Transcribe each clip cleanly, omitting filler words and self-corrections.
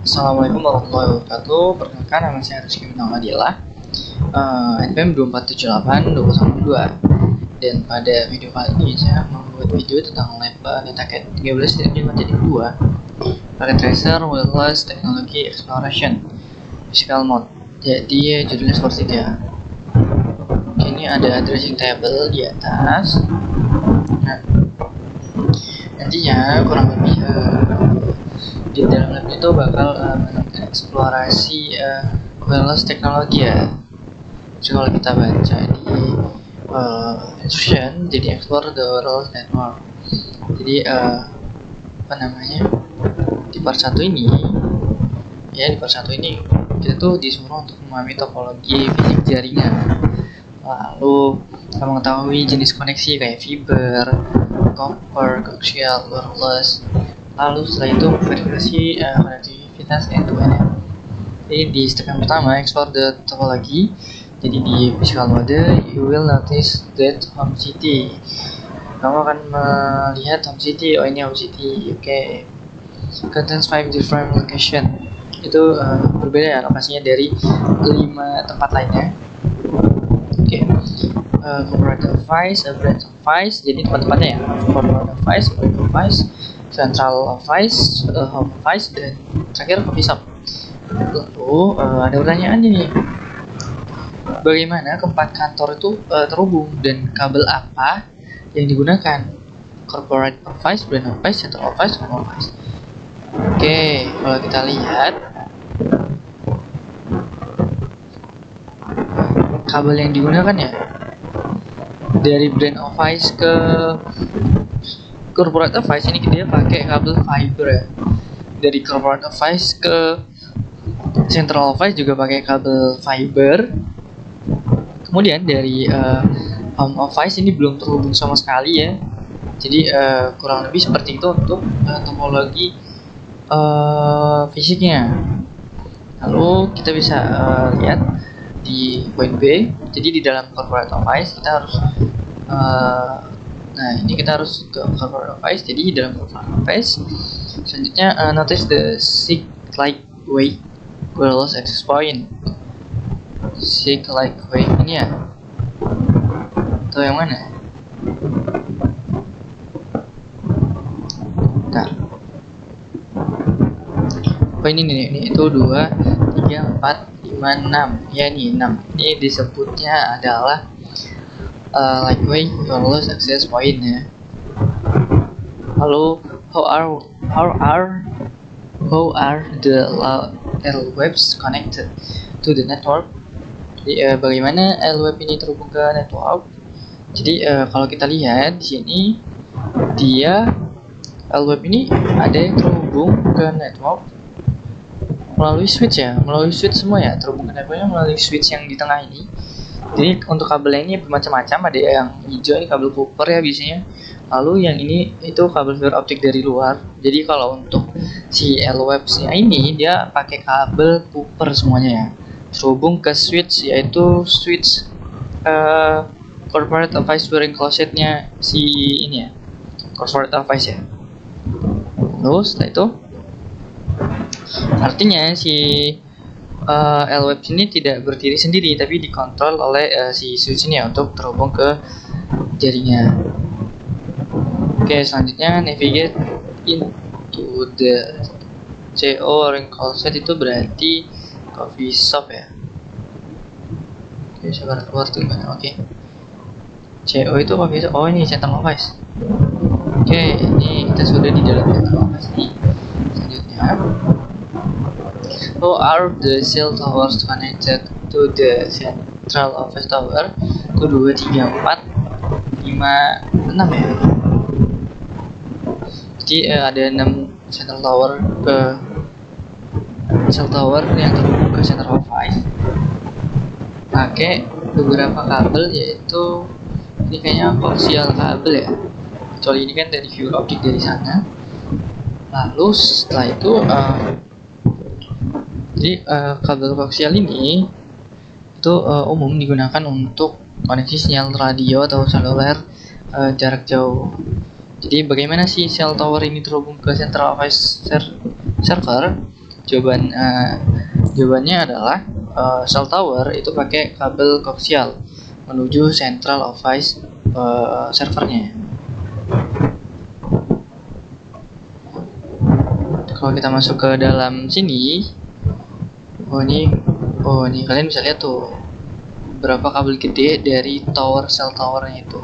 Assalamualaikum warahmatullahi wabarakatuh. Perkenalkan, nama saya Rizky Minawadillah, NPM 2478-202. Dan pada video kali ini saya membuat video tentang lab DataCAD 13.5.2 Packet Tracer Wireless Technology Exploration Physical Mode. Jadi judulnya seperti itu ya. Ini ada addressing table di atas. Nah, nantinya kurang lebih di dalam lab itu bakal melakukan eksplorasi wireless teknologi ya. Jadi kalau kita baca di instruction, jadi explore the wireless network. Jadi di part 1 ini kita tuh disuruh untuk memahami topologi fisik jaringan, lalu kita mengetahui jenis koneksi kayak fiber, copper, coaxial, wireless. Lalu setelah itu verifikasi konektivitas end-to-end. Jadi di step yang pertama, explore the topology. Jadi di physical mode, you will notice that home city. Kamu akan melihat home city. Oh, ini home city. Oke. Contains 5 different location. Itu berbeda ya lokasinya dari 5 tempat lainnya. Oke. Corporate device, branch device. Jadi tempat-tempatnya ya. Corporate device, central office, home office, dan terakhir coffee shop. Lalu ada pertanyaan nih, bagaimana keempat kantor itu terhubung dan kabel apa yang digunakan? Corporate office, brand office, central office, home office. Oke, kalau kita lihat kabel yang digunakan ya, dari brand office ke corporate device ini dia pakai kabel fiber ya. Dari corporate device ke central device juga pakai kabel fiber. Kemudian dari home device ini belum terhubung sama sekali ya. Jadi kurang lebih seperti itu untuk topologi fisiknya. Lalu kita bisa lihat di poin B. Jadi di dalam corporate device kita harus nah, ini kita harus ke corporate device. Jadi dalam corporate device selanjutnya notice the SIG lightweight wireless access point. SIG lightweight ini ya, atau yang mana? Bentar. Oh, ini nih, itu 2, 3, 4, 5, 6 ya, ini 6. Ini disebutnya adalah lightweight wireless access point ya. Lalu how are the L-webs connected to the network? Jadi bagaimana L-web ini terhubung ke network? Jadi kalau kita lihat di sini, dia L-web ini ada yang terhubung ke network melalui switch ya, melalui switch semua ya, terhubung ke networknya melalui switch yang di tengah ini. Jadi untuk kabelnya ini bermacam-macam, ada yang hijau ini kabel copper ya biasanya. Lalu yang ini itu kabel fiber optik dari luar. Jadi kalau untuk si L-webs-nya ini dia pakai kabel copper semuanya ya, terhubung ke switch, yaitu switch corporate device bearing closet-nya si ini ya, corporate device ya. Lalu setelah itu artinya si L-webs ini tidak berdiri sendiri, tapi dikontrol oleh si switch ini ya untuk terhubung ke jaringan. Oke, selanjutnya navigate into the CO ring closet, itu berarti coffee shop ya. Oke, sabar keluar tuh gimana? Oke. CO itu coffee shop. Oh, ini central office. Oke, ini kita sudah di dalam central office nih. Selanjutnya, how are the cell towers connected to the central office tower? Itu 2, 3, 4, 5, 6 ya. Jadi ada 6 central tower yang terhubung ke central office pakai beberapa kabel, yaitu ini kayaknya koaksial kabel ya, kecuali ini kan dari fiber optik dari sana. Lalu setelah itu kabel koaksial ini itu umum digunakan untuk koneksi sinyal radio atau seluler jarak jauh. Jadi bagaimana sih cell tower ini terhubung ke central office server? Jawabannya adalah cell tower itu pakai kabel koaksial menuju central office servernya. Kalau kita masuk ke dalam sini, oh ini kalian bisa lihat tuh berapa kabel gede dari cell towernya itu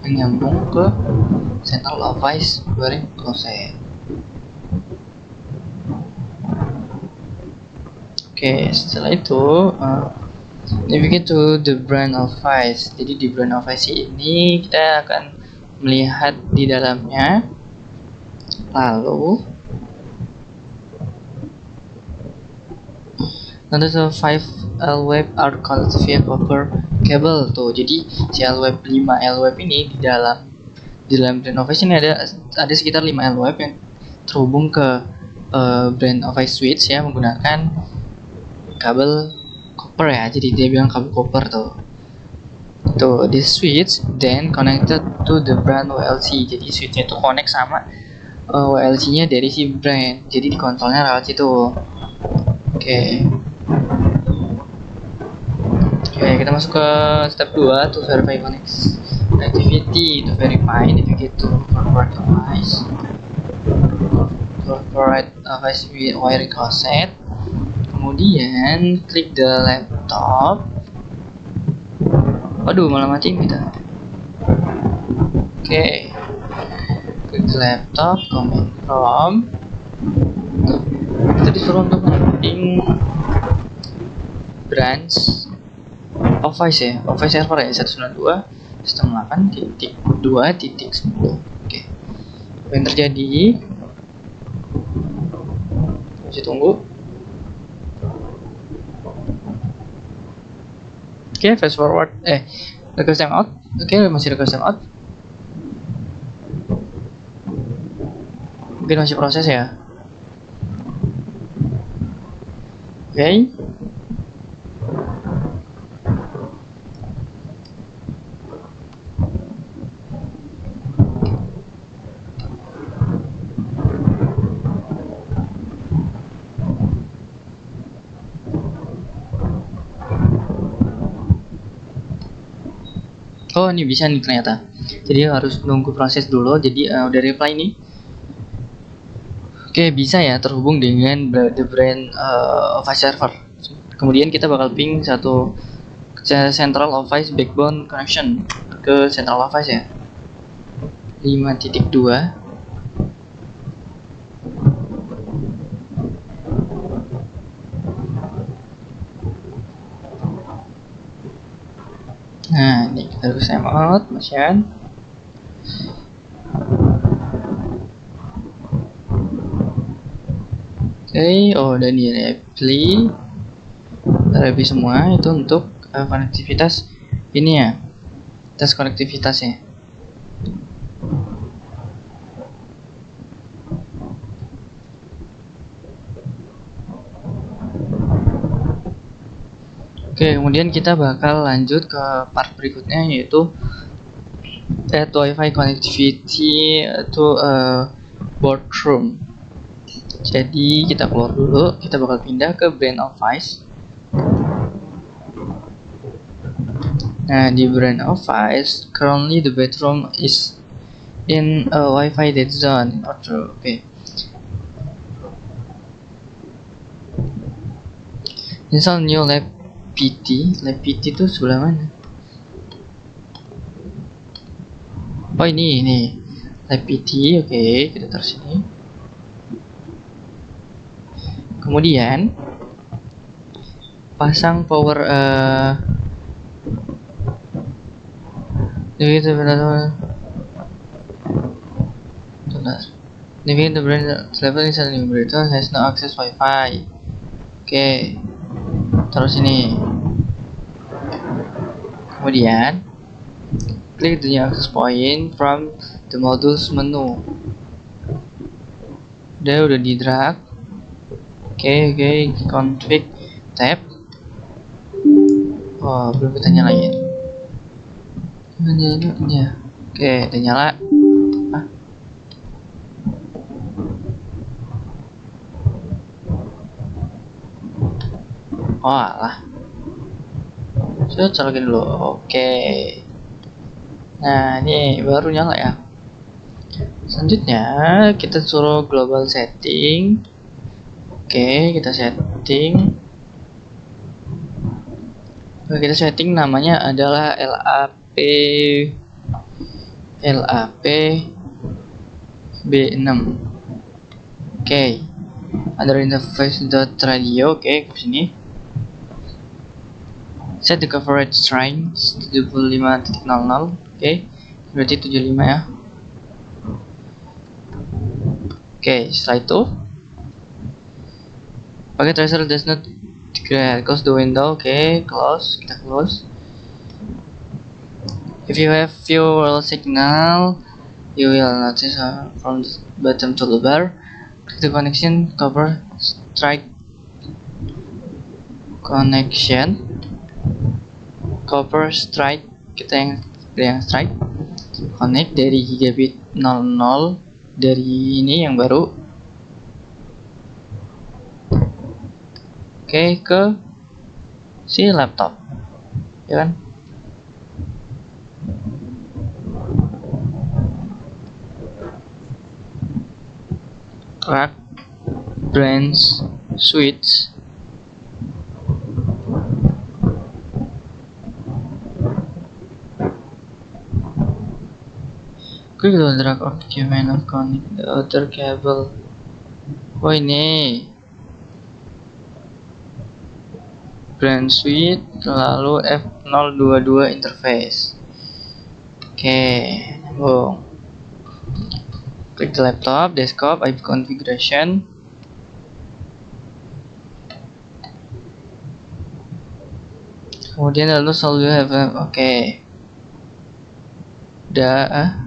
yang nyambung ke central office bearing closet. Oke, setelah itu navigate to the brain office. Jadi di brain office ini kita akan melihat di dalamnya. Lalu nanti 5 L-wave are connected via copper cable tuh. Jadi si L-wave 5 L-wave ini di dalam brain office ini ada sekitar 5 L-wave yang terhubung ke brain office switch ya menggunakan kabel copper ya. Jadi dia bilang kabel copper tuh. This switch then connected to the brain WLC. Jadi switchnya itu connect sama WLC-nya dari si brain. Jadi di kontrolnya lewat situ. Oke, kita masuk ke step 2 to verify connectivity. To verify, navigate to corporate device wiring closet. Kemudian klik the laptop. Waduh, malah matiin kita. Oke, klik the laptop, command prompt. Kita disuruh untuk mapping branch office ya, office server ya 192.168.2.10. Oke, apa yang terjadi? Masih tunggu. Oke, fast forward. Request time out. Oke, masih request time out. Mungkin masih proses ya. Oke. Oh, ini bisa nih ternyata. Jadi harus nunggu proses dulu. Jadi udah reply nih. Oke, bisa ya terhubung dengan the brain office server. Kemudian kita bakal ping satu central office backbone connection ke central office ya. 5.2. Nah, ini kita harus time out, Masian. Oke, udah nih reply. Reply semua itu untuk konektivitas ini ya. Tes konektivitasnya. Oke, kemudian kita bakal lanjut ke part berikutnya yaitu add Wi-Fi connectivity to boardroom. Jadi kita keluar dulu, kita bakal pindah ke brain office. Nah, di brain office, currently the bedroom is in a Wi-Fi dead zone. Oke. Install new lab PT. Lab PT itu sebelah mana? Oh, ini lab PT. Oke, kita taruh sini. Kemudian pasang power navigate the brain level is unlimited, has no access Wi-Fi. Oke, terus ini. Kemudian klik the new access point from the modules menu. Udah di drag. Oke, config tab. Oh, belum kita nyalain. Ya. Oke, udah nyala. Oh alah, saya colokin dulu. Oke, nah ini baru nyala ya. Selanjutnya kita suruh global setting. Oke, kita setting. Oke, kita setting namanya adalah LAP B6. Oke, under interface.radio. Oke, ke sini. Set the coverage strength 75.00. Oke, berarti 75 ya. Oke, setelah itu pakai tracer does not close the window. Oke, close, kita close. If you have fuel signal, you will notice from the bottom toolbar, click the connection cover strike connection cover strike, kita yang strike connect dari gigabit 00 dari ini yang baru. Oke, ke si laptop ya kan. Rack branch switch. Quick the drag of the command of connect the other cable. Oh ini branch switch, lalu F022 interface. Oke, boom. Klik the laptop, desktop, IP configuration. Kemudian lalu selalu have oke. Udah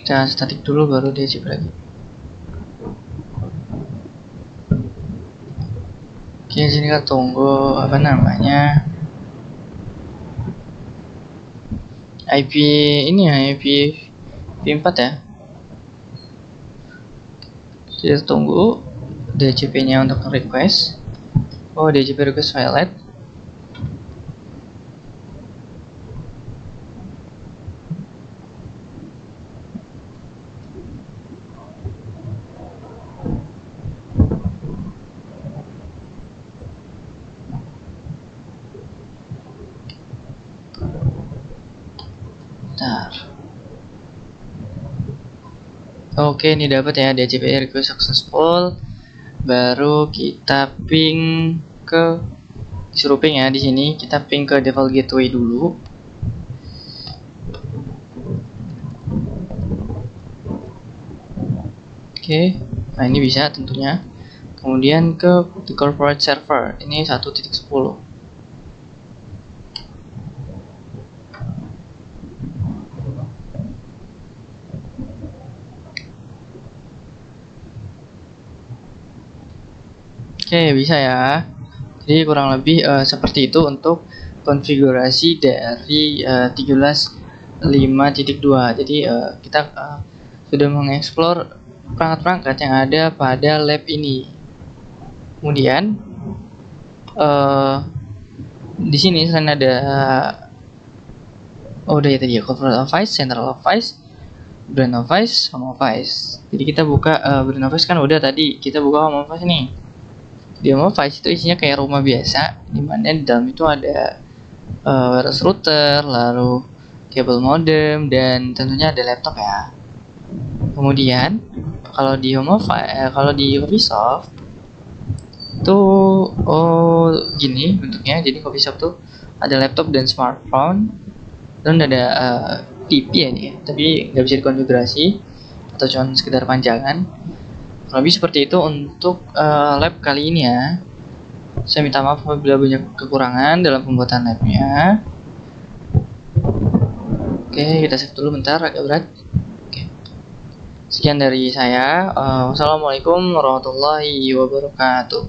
kita statik dulu baru dia chip lagi. Oke, sini kita tunggu apa namanya IP ini ya, IP V4 ya. Kita tunggu DCP nya untuk request. Oh, DCP request file. Bentar. Oke, ini dapat ya, DCP request successful. Baru kita ping ke disuruh ping ya di sini. Kita ping ke default gateway dulu. Oke, nah ini bisa tentunya. Kemudian ke the corporate server. Ini 1.10. Oke, bisa ya. Jadi kurang lebih seperti itu untuk konfigurasi dari 13.5.2. Jadi kita sudah mengeksplor perangkat-perangkat yang ada pada lab ini. Kemudian di sini selain ada udah ya tadi ya, corporate office, central office, brand office, home office. Jadi kita buka brand office kan udah tadi, kita buka home office nih. Di home office itu isinya kayak rumah biasa, dimana di dalam itu ada wireless router, lalu kabel modem, dan tentunya ada laptop ya. Kemudian kalau di home office, kalau di coffee shop tuh gini bentuknya. Jadi coffee shop tuh ada laptop dan smartphone, dan ada TV ya nih, tapi nggak bisa dikonfigurasi atau cuma sekedar panjangan. Lebih seperti itu untuk lab kali ini ya. Saya minta maaf apabila banyak kekurangan dalam pembuatan labnya. Oke, kita save dulu bentar, agak berat. Oke. Sekian dari saya. Wassalamualaikum warahmatullahi wabarakatuh.